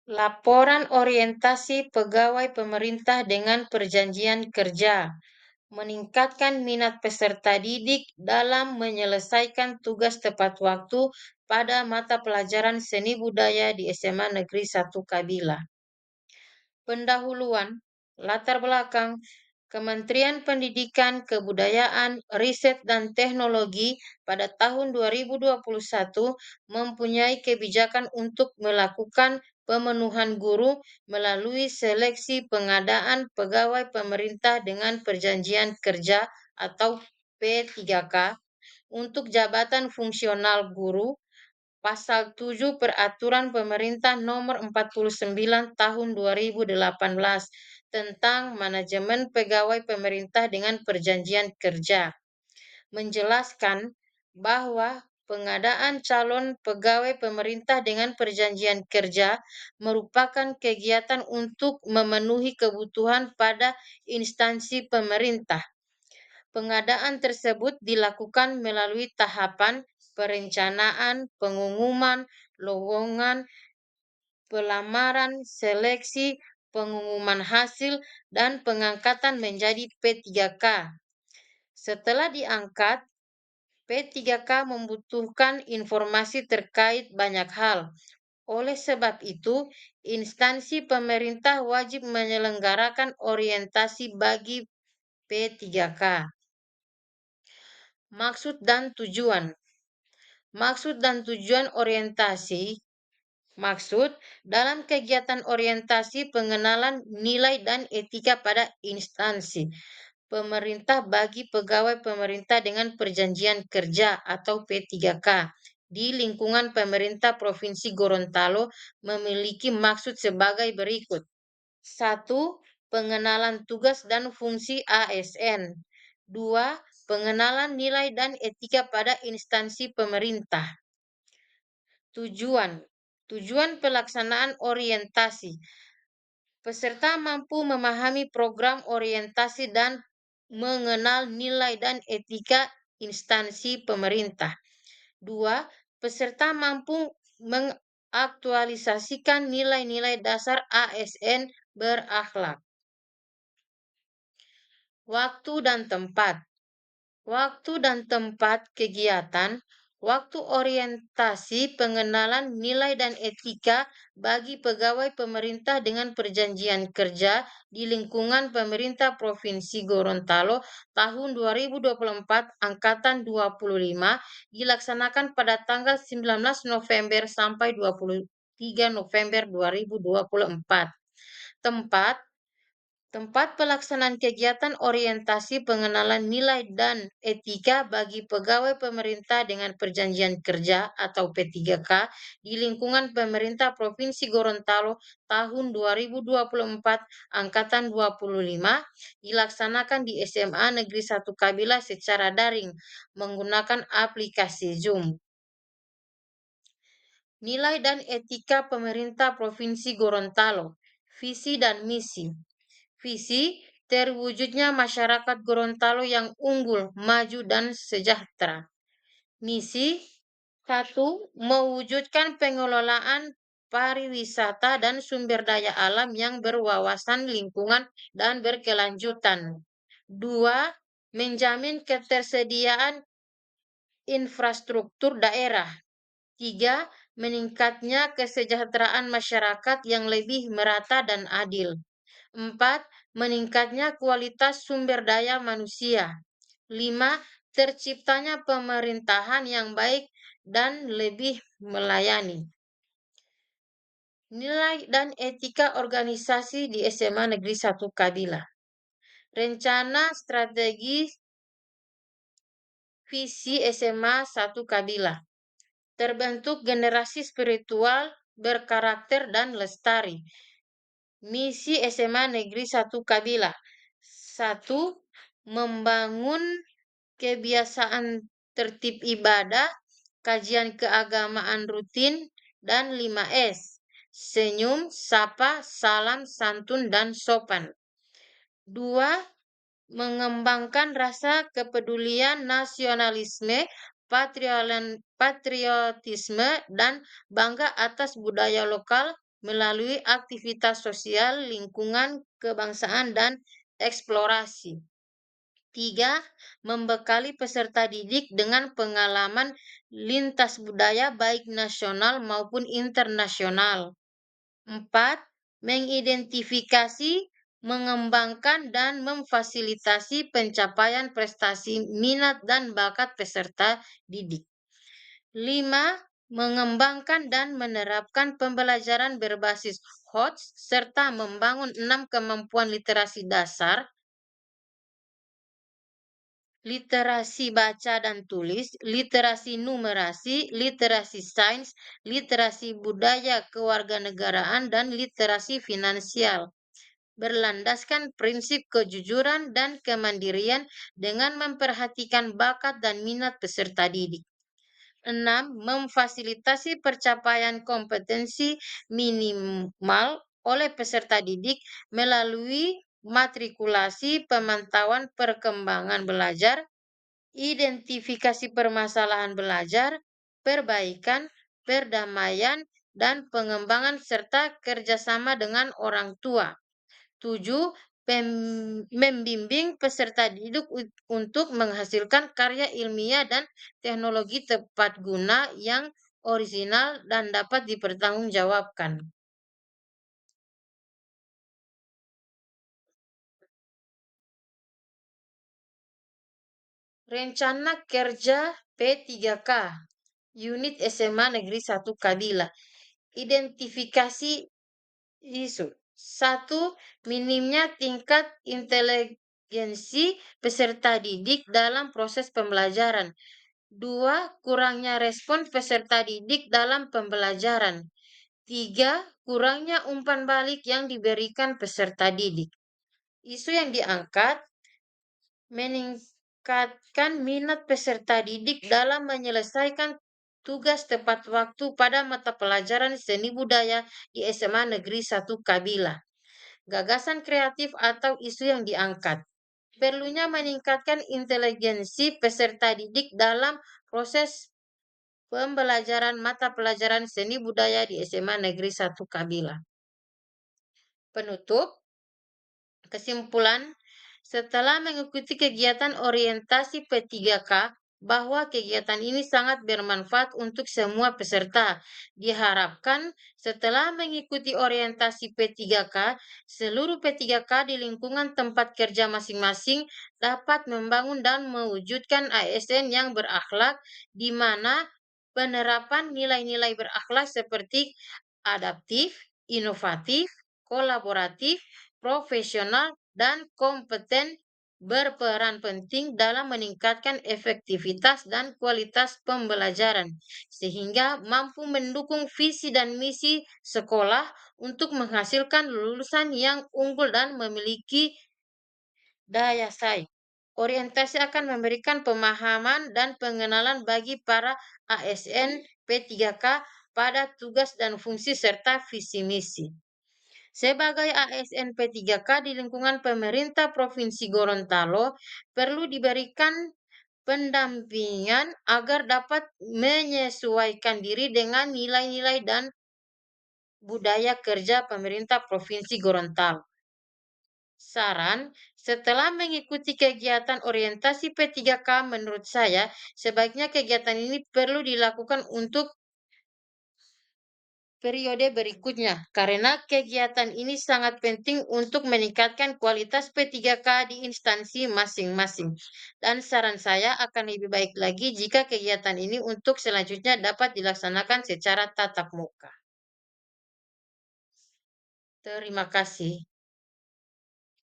Laporan orientasi pegawai pemerintah dengan perjanjian kerja meningkatkan minat peserta didik dalam menyelesaikan tugas tepat waktu pada mata pelajaran seni budaya di SMA Negeri 1 Kabila. Pendahuluan, latar belakang, Kementerian Pendidikan, Kebudayaan, Riset dan Teknologi pada tahun 2021 mempunyai kebijakan untuk melakukan pemenuhan guru melalui seleksi pengadaan pegawai pemerintah dengan perjanjian kerja atau P3K untuk jabatan fungsional guru. Pasal 7 Peraturan Pemerintah Nomor 49 Tahun 2018 tentang manajemen pegawai pemerintah dengan perjanjian kerja menjelaskan bahwa pengadaan calon pegawai pemerintah dengan perjanjian kerja merupakan kegiatan untuk memenuhi kebutuhan pada instansi pemerintah. Pengadaan tersebut dilakukan melalui tahapan perencanaan, pengumuman, lowongan, pelamaran, seleksi, pengumuman hasil, dan pengangkatan menjadi P3K. Setelah diangkat, P3K membutuhkan informasi terkait banyak hal. Oleh sebab itu, instansi pemerintah wajib menyelenggarakan orientasi bagi P3K. Maksud dan tujuan. Maksud dan tujuan orientasi. Maksud dalam kegiatan orientasi pengenalan nilai dan etika pada instansi pemerintah bagi pegawai pemerintah dengan perjanjian kerja atau P3K di lingkungan pemerintah Provinsi Gorontalo memiliki maksud sebagai berikut. 1. Pengenalan tugas dan fungsi ASN. 2. Pengenalan nilai dan etika pada instansi pemerintah. Tujuan. Tujuan pelaksanaan orientasi. Peserta mampu memahami program orientasi dan mengenal nilai dan etika instansi pemerintah. 2. Peserta mampu mengaktualisasikan nilai-nilai dasar ASN berakhlak. Waktu dan tempat. Waktu dan tempat kegiatan. Waktu orientasi pengenalan nilai dan etika bagi pegawai pemerintah dengan perjanjian kerja di lingkungan pemerintah Provinsi Gorontalo tahun 2024 angkatan 25 dilaksanakan pada tanggal 19 November sampai 23 November 2024. Tempat pelaksanaan kegiatan orientasi pengenalan nilai dan etika bagi pegawai pemerintah dengan perjanjian kerja atau P3K di lingkungan pemerintah Provinsi Gorontalo tahun 2024 angkatan 25 dilaksanakan di SMA Negeri 1 Kabila secara daring menggunakan aplikasi Zoom. Nilai dan etika pemerintah Provinsi Gorontalo, visi dan misi. Visi terwujudnya masyarakat Gorontalo yang unggul, maju, dan sejahtera. Misi 1. Mewujudkan pengelolaan pariwisata dan sumber daya alam yang berwawasan lingkungan dan berkelanjutan. 2. Menjamin ketersediaan infrastruktur daerah. 3. Meningkatnya kesejahteraan masyarakat yang lebih merata dan adil. 4. Meningkatnya kualitas sumber daya manusia. 5. Terciptanya pemerintahan yang baik dan lebih melayani. Nilai dan etika organisasi di SMA Negeri 1 Kabila. Rencana strategi visi SMA 1 Kabila. Terbentuk generasi spiritual berkarakter dan lestari. Misi SMA Negeri 1 Kabila. 1. Membangun kebiasaan tertib ibadah, kajian keagamaan rutin, dan 5S. Senyum, sapa, salam, santun, dan sopan. 2. Mengembangkan rasa kepedulian nasionalisme, patriotisme, dan bangga atas budaya lokal melalui aktivitas sosial, lingkungan, kebangsaan, dan eksplorasi. 3. Membekali peserta didik dengan pengalaman lintas budaya baik nasional maupun internasional. 4. Mengidentifikasi, mengembangkan, dan memfasilitasi pencapaian prestasi minat dan bakat peserta didik. 5. Mengembangkan dan menerapkan pembelajaran berbasis HOTS serta membangun 6 kemampuan literasi dasar, literasi baca dan tulis, literasi numerasi, literasi sains, literasi budaya kewarganegaraan, dan literasi finansial. Berlandaskan prinsip kejujuran dan kemandirian dengan memperhatikan bakat dan minat peserta didik. 6. Memfasilitasi percapaian kompetensi minimal oleh peserta didik melalui matrikulasi, pemantauan perkembangan belajar, identifikasi permasalahan belajar, perbaikan, perdamaian, dan pengembangan serta kerjasama dengan orang tua. 7. Membimbing peserta didik untuk menghasilkan karya ilmiah dan teknologi tepat guna yang orisinal dan dapat dipertanggungjawabkan. Rencana Kerja P3K Unit SMA Negeri 1 Kabila. Identifikasi isu. 1. Minimnya tingkat inteligensi peserta didik dalam proses pembelajaran. 2. Kurangnya respon peserta didik dalam pembelajaran. 3. Kurangnya umpan balik yang diberikan peserta didik. Isu yang diangkat meningkatkan minat peserta didik dalam menyelesaikan tugas tepat waktu pada mata pelajaran seni budaya di SMA Negeri 1 Kabila. Gagasan kreatif atau isu yang diangkat. Perlunya meningkatkan inteligensi peserta didik dalam proses pembelajaran mata pelajaran seni budaya di SMA Negeri 1 Kabila. Penutup, kesimpulan, setelah mengikuti kegiatan orientasi P3K, bahwa kegiatan ini sangat bermanfaat untuk semua peserta. Diharapkan setelah mengikuti orientasi P3K, seluruh P3K di lingkungan tempat kerja masing-masing dapat membangun dan mewujudkan ASN yang berakhlak, di mana penerapan nilai-nilai berakhlak seperti adaptif, inovatif, kolaboratif, profesional, dan kompeten berperan penting dalam meningkatkan efektivitas dan kualitas pembelajaran, sehingga mampu mendukung visi dan misi sekolah untuk menghasilkan lulusan yang unggul dan memiliki daya saing. Orientasi akan memberikan pemahaman dan pengenalan bagi para ASN P3K pada tugas dan fungsi serta visi misi. Sebagai ASN P3K di lingkungan pemerintah Provinsi Gorontalo, perlu diberikan pendampingan agar dapat menyesuaikan diri dengan nilai-nilai dan budaya kerja pemerintah Provinsi Gorontalo. Saran, setelah mengikuti kegiatan orientasi P3K, menurut saya, sebaiknya kegiatan ini perlu dilakukan untuk periode berikutnya, karena kegiatan ini sangat penting untuk meningkatkan kualitas P3K di instansi masing-masing. Dan saran saya akan lebih baik lagi jika kegiatan ini untuk selanjutnya dapat dilaksanakan secara tatap muka. Terima kasih.